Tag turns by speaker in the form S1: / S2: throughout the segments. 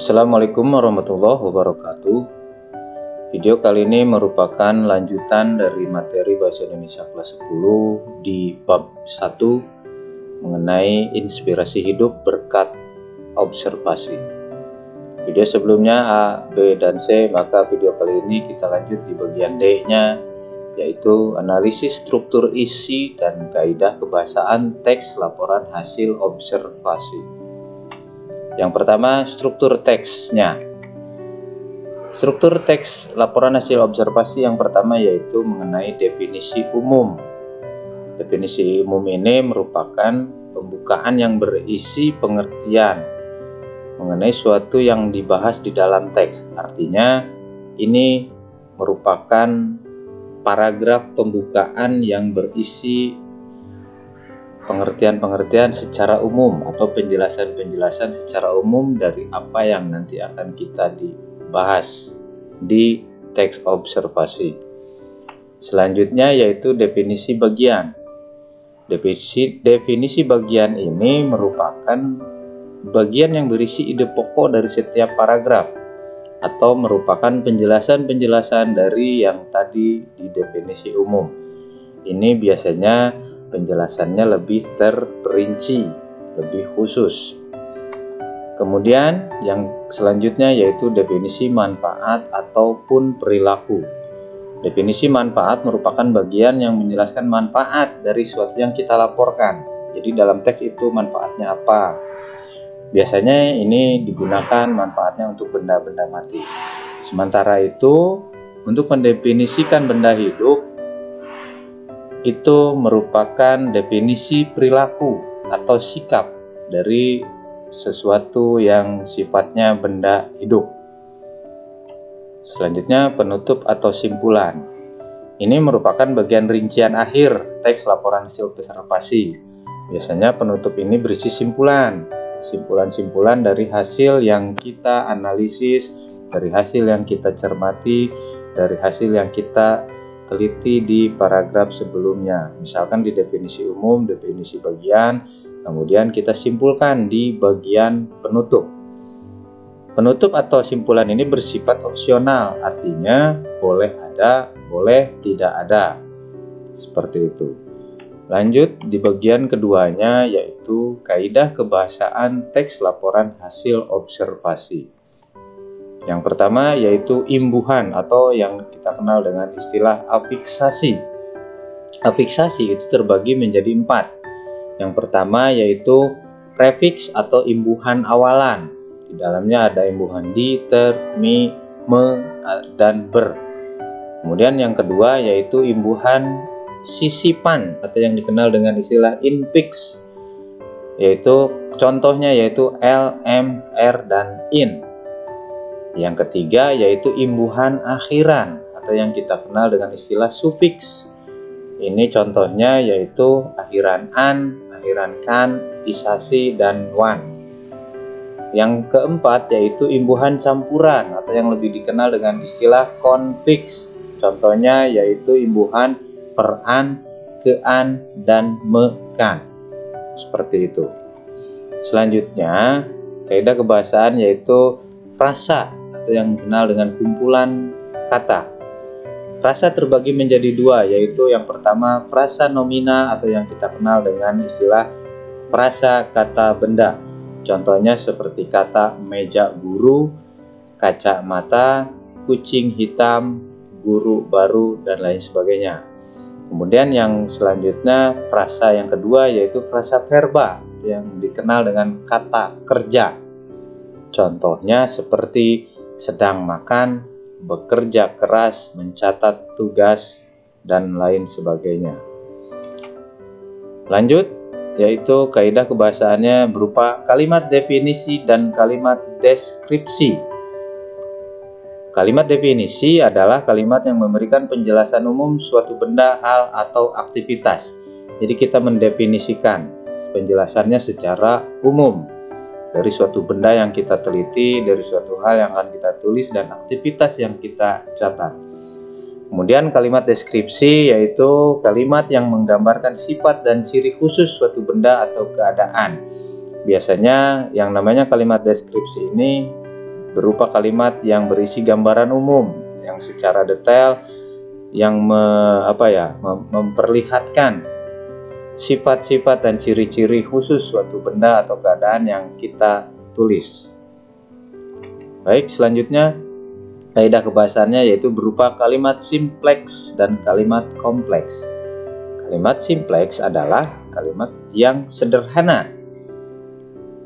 S1: Assalamualaikum warahmatullahi wabarakatuh. Video kali ini merupakan lanjutan dari materi Bahasa Indonesia kelas 10 di bab 1 mengenai inspirasi hidup berkat observasi. Video sebelumnya A, B, dan C, maka video kali ini kita lanjut di bagian D-nya, yaitu analisis struktur isi dan kaidah kebahasaan teks laporan hasil observasi. Yang pertama, struktur teksnya. Struktur teks laporan hasil observasi yang pertama yaitu mengenai definisi umum. Definisi umum ini merupakan pembukaan yang berisi pengertian mengenai suatu yang dibahas di dalam teks. Artinya, ini merupakan paragraf pembukaan yang berisi pengertian-pengertian secara umum atau penjelasan-penjelasan secara umum dari apa yang nanti akan kita dibahas di teks observasi. Selanjutnya yaitu definisi bagian. Definisi bagian ini merupakan bagian yang berisi ide pokok dari setiap paragraf atau merupakan penjelasan-penjelasan dari yang tadi di definisi umum. Ini biasanya penjelasannya lebih terperinci, lebih khusus. Kemudian yang selanjutnya yaitu definisi manfaat ataupun perilaku. Definisi manfaat merupakan bagian yang menjelaskan manfaat dari suatu yang kita laporkan. Jadi dalam teks itu manfaatnya apa? Biasanya ini digunakan manfaatnya untuk benda-benda mati. Sementara itu, untuk mendefinisikan benda hidup, itu merupakan definisi perilaku atau sikap dari sesuatu yang sifatnya benda hidup. Selanjutnya penutup atau simpulan. Ini merupakan bagian rincian akhir teks laporan hasil observasi. Biasanya penutup ini berisi simpulan. Simpulan-simpulan dari hasil yang kita analisis, dari hasil yang kita cermati, dari hasil yang kita teliti di paragraf sebelumnya. Misalkan di definisi umum, definisi bagian, kemudian kita simpulkan di bagian penutup. Penutup atau simpulan ini bersifat opsional, artinya boleh ada, boleh tidak ada. Seperti itu. Lanjut di bagian keduanya yaitu kaidah kebahasaan teks laporan hasil observasi. Yang pertama yaitu imbuhan atau yang kita kenal dengan istilah afiksasi. Afiksasi itu terbagi menjadi 4. Yang pertama yaitu prefiks atau imbuhan awalan. Di dalamnya ada imbuhan di, ter, mi, me, dan ber. Kemudian yang kedua yaitu imbuhan sisipan atau yang dikenal dengan istilah infiks. Yaitu contohnya yaitu l, m, r, dan in. Yang ketiga yaitu imbuhan akhiran atau yang kita kenal dengan istilah sufiks. Ini contohnya yaitu akhiran an, akhiran kan, isasi, dan wan. Yang keempat yaitu imbuhan campuran atau yang lebih dikenal dengan istilah konfiks. Contohnya yaitu imbuhan per-an, ke-an, dan me-kan. Seperti itu. Selanjutnya, kaidah kebahasaan yaitu frasa atau yang dikenal dengan kumpulan kata. Frasa terbagi menjadi 2, yaitu yang pertama frasa nomina atau yang kita kenal dengan istilah frasa kata benda. Contohnya seperti kata meja guru, kaca mata, kucing hitam, guru baru, dan lain sebagainya. Kemudian yang selanjutnya frasa yang kedua yaitu frasa verba yang dikenal dengan kata kerja. Contohnya seperti sedang makan, bekerja keras, mencatat tugas, dan lain sebagainya. Lanjut, yaitu kaidah kebahasaannya berupa kalimat definisi dan kalimat deskripsi. Kalimat definisi adalah kalimat yang memberikan penjelasan umum suatu benda, hal, atau aktivitas. Jadi kita mendefinisikan penjelasannya secara umum dari suatu benda yang kita teliti, dari suatu hal yang akan kita tulis, dan aktivitas yang kita catat. Kemudian kalimat deskripsi yaitu kalimat yang menggambarkan sifat dan ciri khusus suatu benda atau keadaan. Biasanya yang namanya kalimat deskripsi ini berupa kalimat yang berisi gambaran umum yang secara detail yang memperlihatkan sifat-sifat dan ciri-ciri khusus suatu benda atau keadaan yang kita tulis. Baik, selanjutnya kaidah kebahasaannya yaitu berupa kalimat simpleks dan kalimat kompleks. Kalimat simpleks adalah kalimat yang sederhana,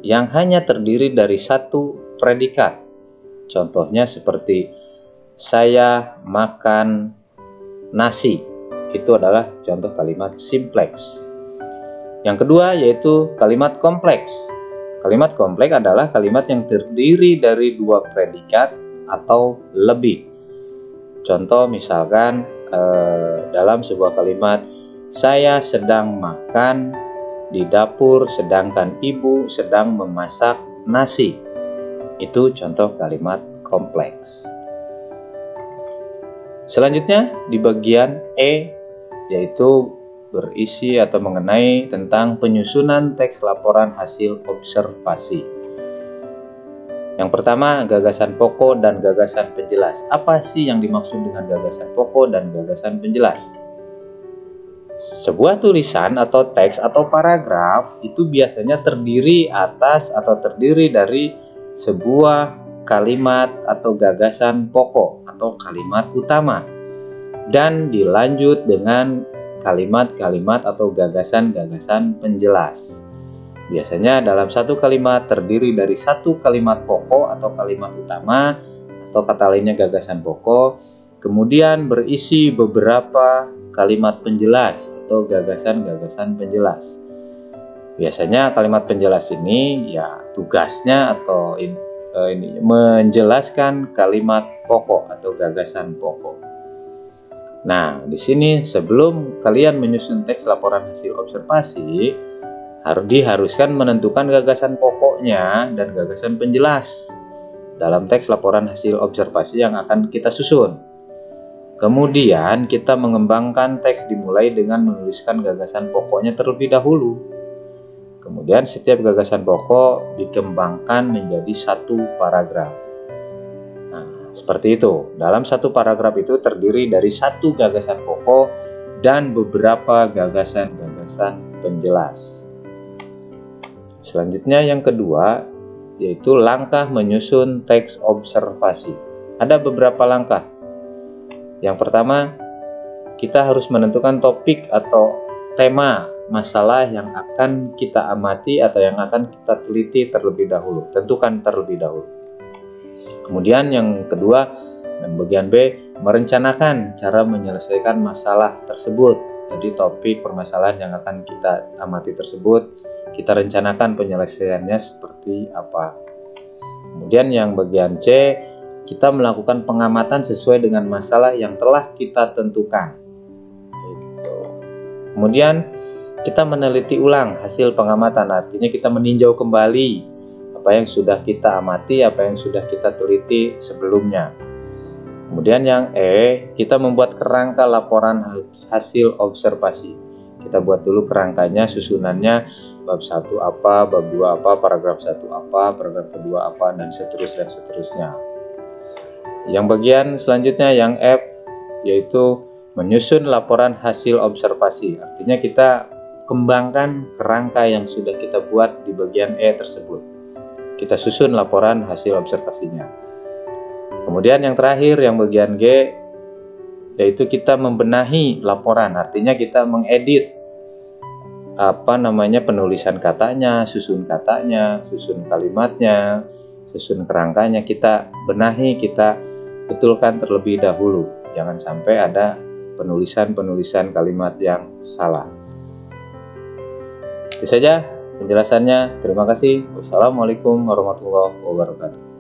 S1: yang hanya terdiri dari satu predikat. Contohnya seperti saya makan nasi. Itu adalah contoh kalimat simpleks. Yang kedua yaitu kalimat kompleks. Kalimat kompleks adalah kalimat yang terdiri dari dua predikat atau lebih. Contoh misalkan dalam sebuah kalimat, saya sedang makan di dapur sedangkan ibu sedang memasak nasi. Itu contoh kalimat kompleks. Selanjutnya di bagian E yaitu berisi atau mengenai tentang penyusunan teks laporan hasil observasi. Yang pertama, gagasan pokok dan gagasan penjelas. Apa sih yang dimaksud dengan gagasan pokok dan gagasan penjelas? Sebuah tulisan atau teks atau paragraf itu biasanya terdiri atas atau terdiri dari sebuah kalimat atau gagasan pokok atau kalimat utama dan dilanjut dengan kalimat-kalimat atau gagasan-gagasan penjelas. Biasanya dalam satu kalimat terdiri dari satu kalimat pokok atau kalimat utama atau kata lainnya gagasan pokok, kemudian berisi beberapa kalimat penjelas atau gagasan-gagasan penjelas. Biasanya kalimat penjelas ini ya tugasnya atau menjelaskan kalimat pokok atau gagasan pokok. Nah, di sini sebelum kalian menyusun teks laporan hasil observasi, diharuskan menentukan gagasan pokoknya dan gagasan penjelas dalam teks laporan hasil observasi yang akan kita susun. Kemudian kita mengembangkan teks dimulai dengan menuliskan gagasan pokoknya terlebih dahulu. Kemudian setiap gagasan pokok dikembangkan menjadi satu paragraf. Seperti itu, dalam satu paragraf itu terdiri dari satu gagasan pokok dan beberapa gagasan-gagasan penjelas. Selanjutnya yang kedua, yaitu langkah menyusun teks observasi. Ada beberapa langkah. Yang pertama, kita harus menentukan topik atau tema masalah yang akan kita amati atau yang akan kita teliti terlebih dahulu. Tentukan terlebih dahulu. Kemudian yang kedua, dan bagian B, merencanakan cara menyelesaikan masalah tersebut. Jadi topik permasalahan yang akan kita amati tersebut, kita rencanakan penyelesaiannya seperti apa. Kemudian yang bagian C, kita melakukan pengamatan sesuai dengan masalah yang telah kita tentukan. Kemudian kita meneliti ulang hasil pengamatan, artinya kita meninjau kembali apa yang sudah kita amati, apa yang sudah kita teliti sebelumnya. Kemudian yang E, kita membuat kerangka laporan hasil observasi. Kita buat dulu kerangkanya, susunannya, bab 1 apa, bab 2 apa, paragraf 1 apa, paragraf kedua apa, dan seterusnya. Yang bagian selanjutnya yang F, yaitu menyusun laporan hasil observasi. Artinya kita kembangkan kerangka yang sudah kita buat di bagian E tersebut. Kita susun laporan hasil observasinya. Kemudian yang terakhir, yang bagian G, yaitu kita membenahi laporan. Artinya kita mengedit penulisan katanya, susun kalimatnya, susun kerangkanya. Kita benahi, kita betulkan terlebih dahulu. Jangan sampai ada penulisan kalimat yang salah. Itu saja penjelasannya. Terima kasih. Wassalamualaikum warahmatullahi wabarakatuh.